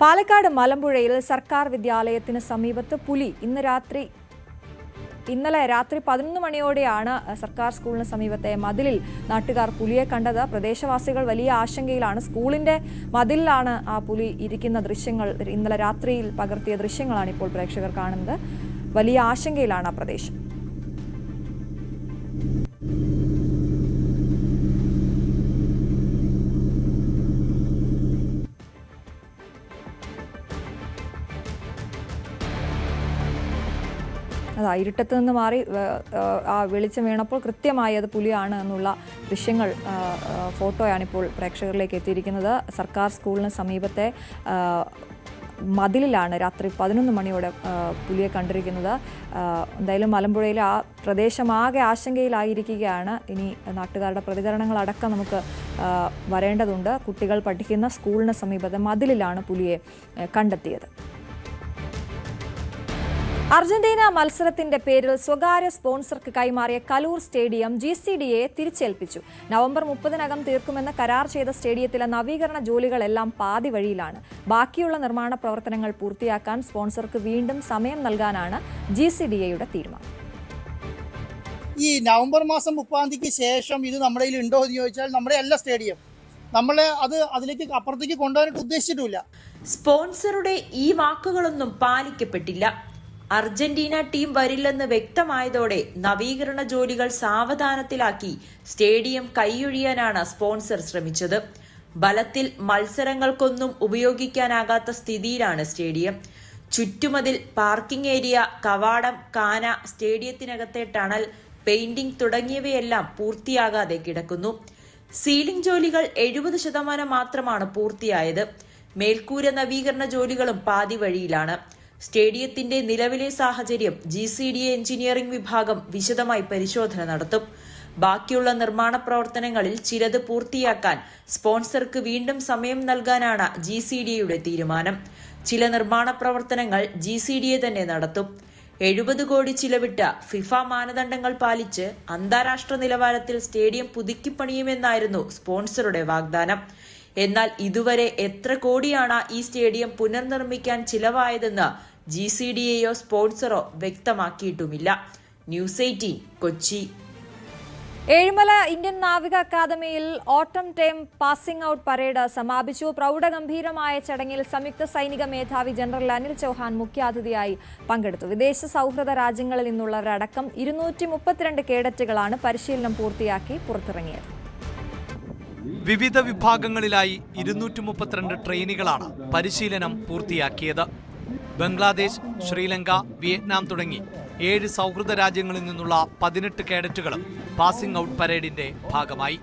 പാലക്കാട് മലമ്പുഴയിൽ സർക്കാർ വിദ്യാലയത്തിന് സമീപത്ത് പുലി ഇന്നലെ രാത്രി 11 മണിയോടെയാണ് സർക്കാർ സ്കൂളിന് സമീപത്തെ മതിലിൽ നാട്ടുകാർ പുലിയെ കണ്ടത്. പ്രദേശവാസികൾ വലിയ ആശങ്കയിലാണ്. സ്കൂളിന്റെ മതിലിലാണ് ആ പുലി ഇരിക്കുന്ന ദൃശ്യങ്ങൾ, ഇന്നലെ രാത്രിയിൽ പകർത്തിയ ദൃശ്യങ്ങളാണ് ഇപ്പോൾ പ്രേക്ഷകർ കാണുന്നത്. വലിയ ആശങ്കയിലാണ് ആ പ്രദേശം. അതാ ഇരുട്ടത്ത് നിന്ന് മാറി ആ വെളിച്ചം വീണപ്പോൾ കൃത്യമായി അത് പുലിയാണ് എന്നുള്ള ദൃശ്യങ്ങൾ, ഫോട്ടോയാണിപ്പോൾ പ്രേക്ഷകരിലേക്ക് എത്തിയിരിക്കുന്നത്. സർക്കാർ സ്കൂളിന് സമീപത്തെ മതിലിലാണ് രാത്രി 11 മണിയോടെ പുലിയെ കണ്ടിരിക്കുന്നത്. എന്തായാലും മലമ്പുഴയിലെ ആ പ്രദേശമാകെ ആശങ്കയിലായിരിക്കുകയാണ്. ഇനി നാട്ടുകാരുടെ പ്രതികരണങ്ങളടക്കം നമുക്ക് വരേണ്ടതുണ്ട്. കുട്ടികൾ പഠിക്കുന്ന സ്കൂളിന് സമീപത്തെ മതിലിലാണ് പുലിയെ കണ്ടെത്തിയത്. അർജന്റീന മത്സരത്തിന്റെ പേരിൽ സ്വകാര്യ സ്പോൺസർക്ക് കൈമാറിയ കലൂർ സ്റ്റേഡിയം GCDയെ തിരിച്ചേൽപ്പിച്ചു. നവംബർ 30-നകം തീർക്കുമെന്ന് കരാർ ചെയ്ത സ്റ്റേഡിയത്തിലെ നവീകരണ ജോലികളെല്ലാം പാതി വഴിയിലാണ്. ബാക്കിയുള്ള നിർമ്മാണ പ്രവർത്തനങ്ങൾ പൂർത്തിയാക്കാൻ സ്പോൺസർക്ക് വീണ്ടും സമയം നൽകാനാണ് GCDയുടെ തീരുമാനം. ഈ നവംബർ മാസം 30-ന് ശേഷം ഇത് നമ്മുടെ കയ്യിൽ ഉണ്ടോ എന്ന് ചോദിച്ചാൽ നമ്മുടെ എല്ലാ സ്റ്റേഡിയം നമ്മളെ അതിലേക്ക് അപ്പുറത്തേക്ക് കൊണ്ടുപോകാനായിട്ട് ഉദ്ദേശിച്ചിട്ടില്ല. സ്പോൺസറുടെ ഈ വാക്കുകളൊന്നും പാലിക്കപ്പെട്ടില്ല. അർജന്റീന ടീം വരില്ലെന്ന് വ്യക്തമായതോടെ നവീകരണ ജോലികൾ സാവധാനത്തിലാക്കി സ്റ്റേഡിയം കൈയൊഴിയാനാണ് സ്പോൺസർ ശ്രമിച്ചത്. ബലത്തിൽ മത്സരങ്ങൾക്കൊന്നും ഉപയോഗിക്കാനാകാത്ത സ്ഥിതിയിലാണ് സ്റ്റേഡിയം. ചുറ്റുമതിൽ, പാർക്കിംഗ് ഏരിയ, കവാടം, കാന, സ്റ്റേഡിയത്തിനകത്തെ ടണൽ, പെയിന്റിംഗ് തുടങ്ങിയവയെല്ലാം പൂർത്തിയാകാതെ കിടക്കുന്നു. സീലിംഗ് ജോലികൾ 70% മാത്രമാണ് പൂർത്തിയായത്. മേൽക്കൂര നവീകരണ ജോലികളും പാതി വഴിയിലാണ്. സ്റ്റേഡിയത്തിന്റെ നിലവിലെ സാഹചര്യം GCDA എഞ്ചിനീയറിംഗ് വിഭാഗം വിശദമായി പരിശോധന നടത്തും. ബാക്കിയുള്ള നിർമ്മാണ പ്രവർത്തനങ്ങളിൽ ചിലത് പൂർത്തിയാക്കാൻ സ്പോൺസർക്ക് വീണ്ടും സമയം നൽകാനാണ് GCDയുടെ തീരുമാനം. ചില നിർമ്മാണ പ്രവർത്തനങ്ങൾ GCDA തന്നെ നടത്തും. 70 കോടി ചിലവിട്ട് ഫിഫ മാനദണ്ഡങ്ങൾ പാലിച്ച് അന്താരാഷ്ട്ര നിലവാരത്തിൽ സ്റ്റേഡിയം പുതുക്കിപ്പണിയുമെന്നായിരുന്നു സ്പോൺസറുടെ വാഗ്ദാനം. എന്നാൽ ഇതുവരെ എത്ര കോടിയാണ് ഈ സ്റ്റേഡിയം പുനർനിർമ്മിക്കാൻ ചിലവായതെന്ന് GCDയോ സ്പോൺസറോ വ്യക്തമാക്കിയിട്ടുമില്ല. ന്യൂസ് 18 കൊച്ചി. ഏഴിമല ഇന്ത്യൻ നാവിക അക്കാദമിയിൽ ഓട്ടം ടൈം പാസിംഗ് ഔട്ട് പരേഡ് സമാപിച്ചു. പ്രൗഢഗംഭീരമായ ചടങ്ങിൽ സംയുക്ത സൈനിക മേധാവി ജനറൽ അനിൽ ചൗഹാൻ മുഖ്യാതിഥിയായി പങ്കെടുത്തു. വിദേശ സൗഹൃദ രാജ്യങ്ങളിൽ നിന്നുള്ളവരടക്കം 232 കേഡറ്റുകളാണ് പരിശീലനം പൂർത്തിയാക്കി പുറത്തിറങ്ങിയത്. വിവിധ വിഭാഗങ്ങളിലായി 232 ട്രെയിനികളാണ് പരിശീലനം പൂർത്തിയാക്കിയത്. ബംഗ്ലാദേശ്, ശ്രീലങ്ക, വിയറ്റ്നാം തുടങ്ങി 7 സൗഹൃദ രാജ്യങ്ങളിൽ നിന്നുള്ള 18 കേഡറ്റുകളും പാസിംഗ് ഔട്ട് പരേഡിന്റെ ഭാഗമായി.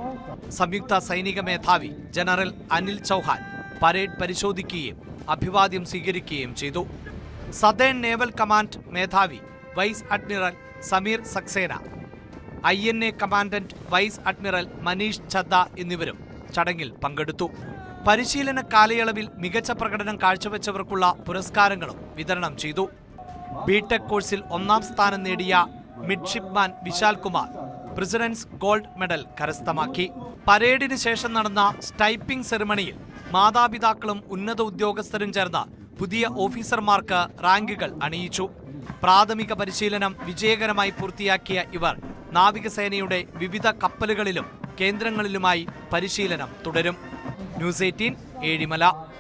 സംയുക്ത സൈനിക മേധാവി ജനറൽ അനിൽ ചൗഹാൻ പരേഡ് പരിശോധിക്കുകയും അഭിവാദ്യം സ്വീകരിക്കുകയും ചെയ്തു. സദേൺ നേവൽ കമാൻഡ് മേധാവി vice admiral Sameer Saxena, INA commandant vice admiral Manish Chadha എന്നിവരും ചടങ്ങിൽ പങ്കെടുത്തു. പരിശീലന കാലയളവിൽ മികച്ച പ്രകടനം കാഴ്ചവെച്ചവർക്കുള്ള പുരസ്കാരങ്ങളും വിതരണം ചെയ്തു. BTech കോഴ്സിൽ 1ാം സ്ഥാനം നേടിയ midshipman Vishal Kumar president's gold medal കരസ്ഥമാക്കി. പരേഡിന് ശേഷം നടന്ന സ്റ്റൈപ്പിംഗ് സെറിമണിയിൽ മാതാപിതാക്കളും ഉന്നത ഉദ്യോഗസ്ഥരും ചേർന്ന് പുതിയ ഓഫീസർമാർക്ക് റാങ്കുകൾ അണിയിച്ചു. പ്രാഥമിക പരിശീലനം വിജയകരമായി പൂർത്തിയാക്കിയ ഇവർ നാവികസേനയുടെ വിവിധ കപ്പലുകളിലും കേന്ദ്രങ്ങളിലുമായി പരിശീലനം തുടരും. ന്യൂസ് 18 ഏഴിമല.